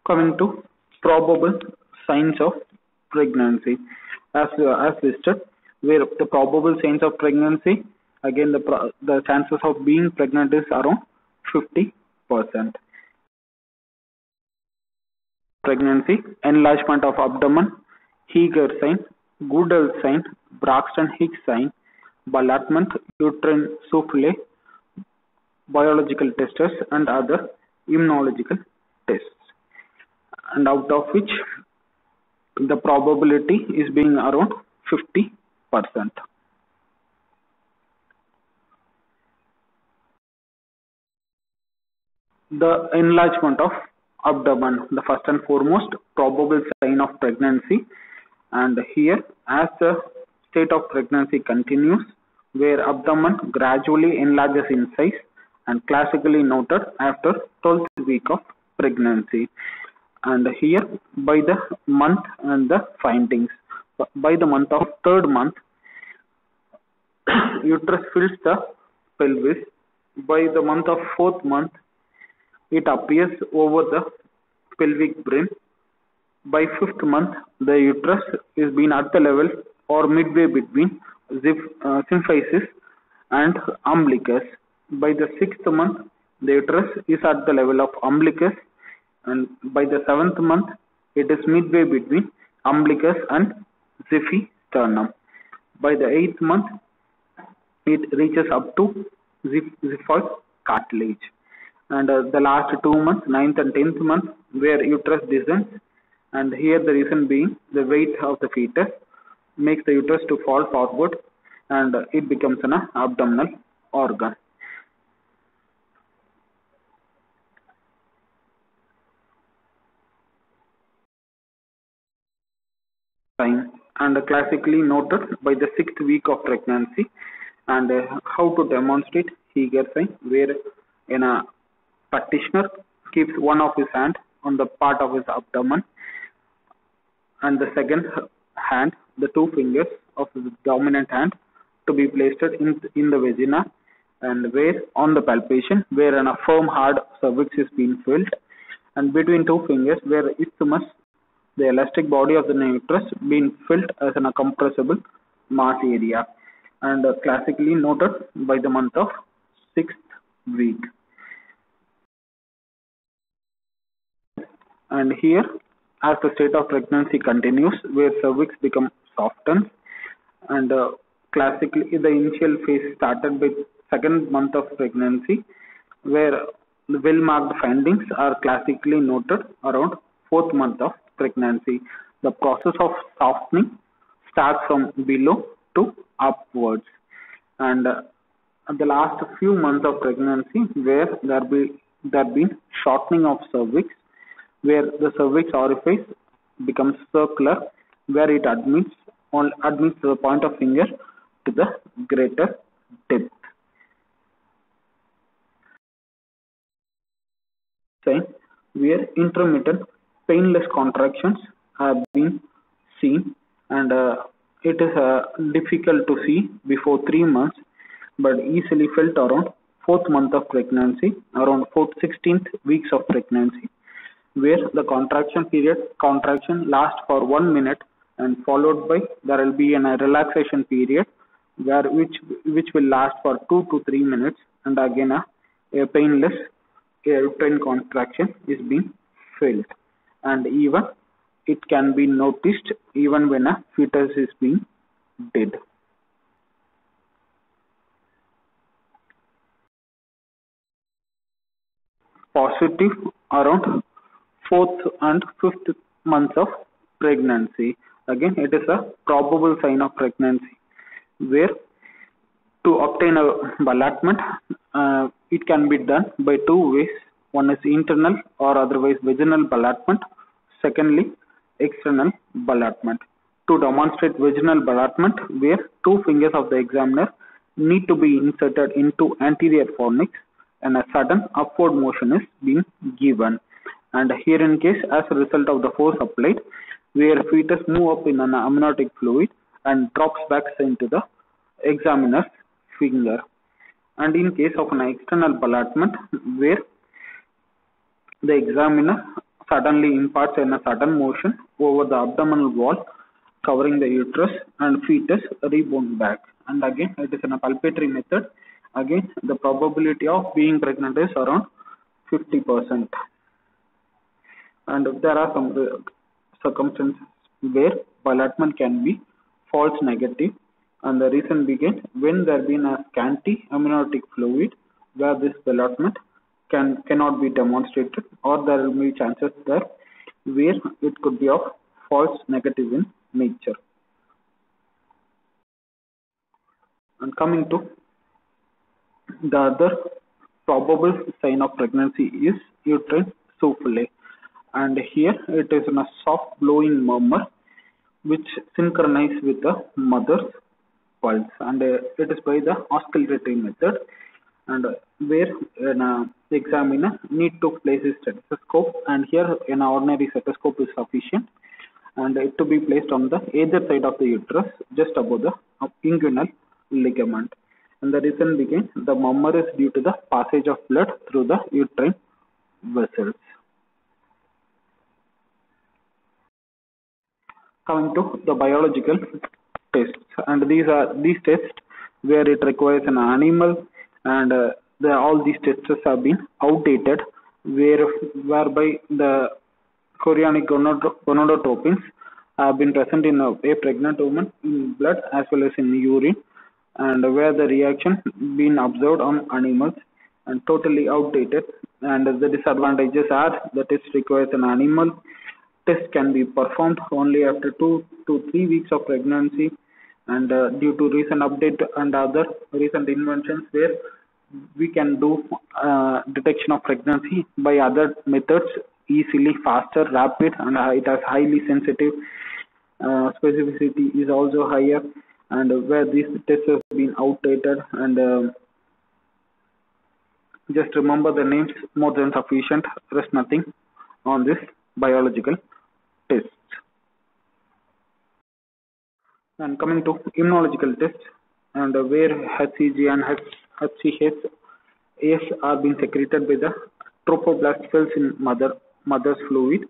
Coming to probable signs of pregnancy, as listed, where the probable signs of pregnancy, again the chances of being pregnant is around 50%. Pregnancy, enlargement of abdomen, Heger sign, Goodell sign, Braxton Hicks sign, Ballatman, uterine souffle, biological tests, and other immunological tests, and out of which the probability is being around 50%. The enlargement of abdomen, the first and foremost probable sign of pregnancy, and here as the state of pregnancy continues, where abdomen gradually enlarges in size and classically noted after 12th week of pregnancy. And here by the month and the findings, by the month of third month, uterus fills the pelvis. By the month of fourth month, it appears over the pelvic brim. By fifth month, the uterus is being at the level or midway between symphysis and umbilicus. By the sixth month, the uterus is at the level of umbilicus, and by the seventh month, it is midway between umbilicus and xiphi-sternum. By the eighth month, it reaches up to xiphoid cartilage. And the last 2 months, 9th and 10th month, where uterus descends, and here the reason being the weight of the fetus makes the uterus to fall forward, and it becomes an abdominal organ. Time, and classically noted by the 6th week of pregnancy. And how to demonstrate Heger sign, where in a practitioner keeps one of his hand on the part of his abdomen, and the second hand, the two fingers of the dominant hand, to be placed in the vagina, and where on the palpation, where a firm hard cervix is being filled, and between two fingers, where isthmus, the elastic body of the uterus, being filled as a compressible mass area, and classically noted by the month of 6th week. And here, as the state of pregnancy continues, where cervix becomes softened, and classically the initial phase started by second month of pregnancy, where the well-marked findings are classically noted around fourth month of pregnancy. The process of softening starts from below to upwards, and the last few months of pregnancy, where there been shortening of cervix, where the cervix orifice becomes circular, where it admits the point of finger to the greater depth. Where intermittent painless contractions have been seen, and it is difficult to see before 3 months, but easily felt around 4th month of pregnancy, around 16th weeks of pregnancy, where the contraction lasts for 1 minute, and followed by there will be a relaxation period which will last for 2 to 3 minutes, and again a painless uterine contraction is being felt, and even it can be noticed even when a fetus is being dead. Positive around 4th and 5th months of pregnancy. Again, it is a probable sign of pregnancy, where to obtain a ballatment, it can be done by 2 ways. One is internal or otherwise vaginal ballatment. Secondly, external ballatment. To demonstrate vaginal ballatment, where 2 fingers of the examiner need to be inserted into anterior fornix, and a sudden upward motion is being given. And here in case, as a result of the force applied, where fetus move up in an amniotic fluid and drops back into the examiner's finger. And in case of an external ballatment, where the examiner suddenly imparts in a sudden motion over the abdominal wall, covering the uterus, and fetus rebound back. And again, it is in a palpatory method. Again, the probability of being pregnant is around 50%. And there are some circumstances where allotment can be false negative, and the reason being when there been a scanty amniotic fluid where this allotment cannot be demonstrated, or there will be chances there where it could be of false negative in nature. And coming to the other probable sign of pregnancy is uterine souffle, and here it is in a soft blowing murmur which synchronizes with the mother's pulse, and it is by the oscillatory method, and where an examiner need to place his stethoscope, and here an ordinary stethoscope is sufficient, and it to be placed on the either side of the uterus just above the inguinal ligament. And the reason being the murmur is due to the passage of blood through the uterine vessels. Coming to the biological tests, and these tests where it requires an animal, and all these tests have been outdated, whereby the chorionic gonadotropins have been present in a pregnant woman in blood as well as in urine, and where the reaction been observed on animals, and totally outdated. And the disadvantages are that it requires an animal. Test can be performed only after 2 to 3 weeks of pregnancy, and due to recent update and other recent inventions where we can do detection of pregnancy by other methods easily, faster, rapid, and it has highly sensitive specificity is also higher, and where these tests have been outdated, and just remember the names more than sufficient. Rest nothing on this biological tests. And coming to immunological tests, and where HCG and HCHAs are being secreted by the trophoblast cells in mother's fluid,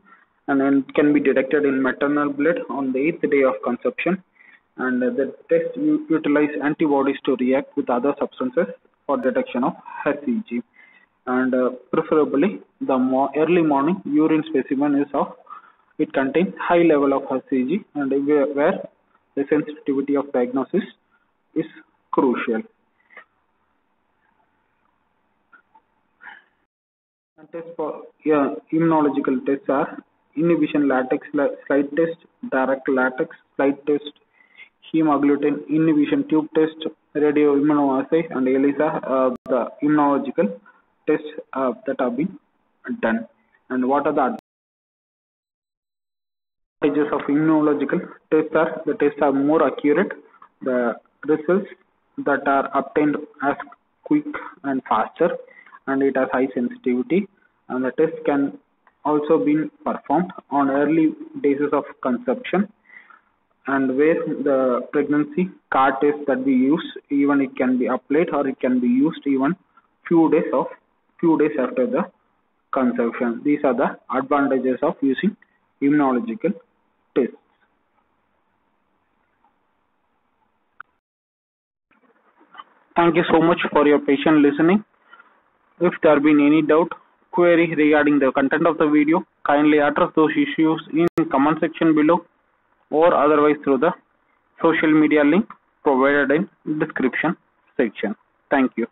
and then can be detected in maternal blood on the 8th day of conception. And the test utilize antibodies to react with other substances for detection of HCG. And preferably the early morning urine specimen is of it contains high level of HCG, and where the sensitivity of diagnosis is crucial. And tests for immunological tests are inhibition latex slide test, direct latex slide test, hemagglutinin inhibition tube test, radioimmunoassay, and ELISA, the immunological tests that have been done. And what are the advantages of immunological tests? Are the tests are more accurate, the results that are obtained as quick and faster, and it has high sensitivity, and the test can also be performed on early days of conception, and where the pregnancy card test that we use, even it can be applied or it can be used even few days after the conception. These are the advantages of using immunological tests. Thank you so much for your patient listening. If there have been any doubt, query regarding the content of the video, kindly address those issues in comment section below, or otherwise through the social media link provided in description section. Thank you.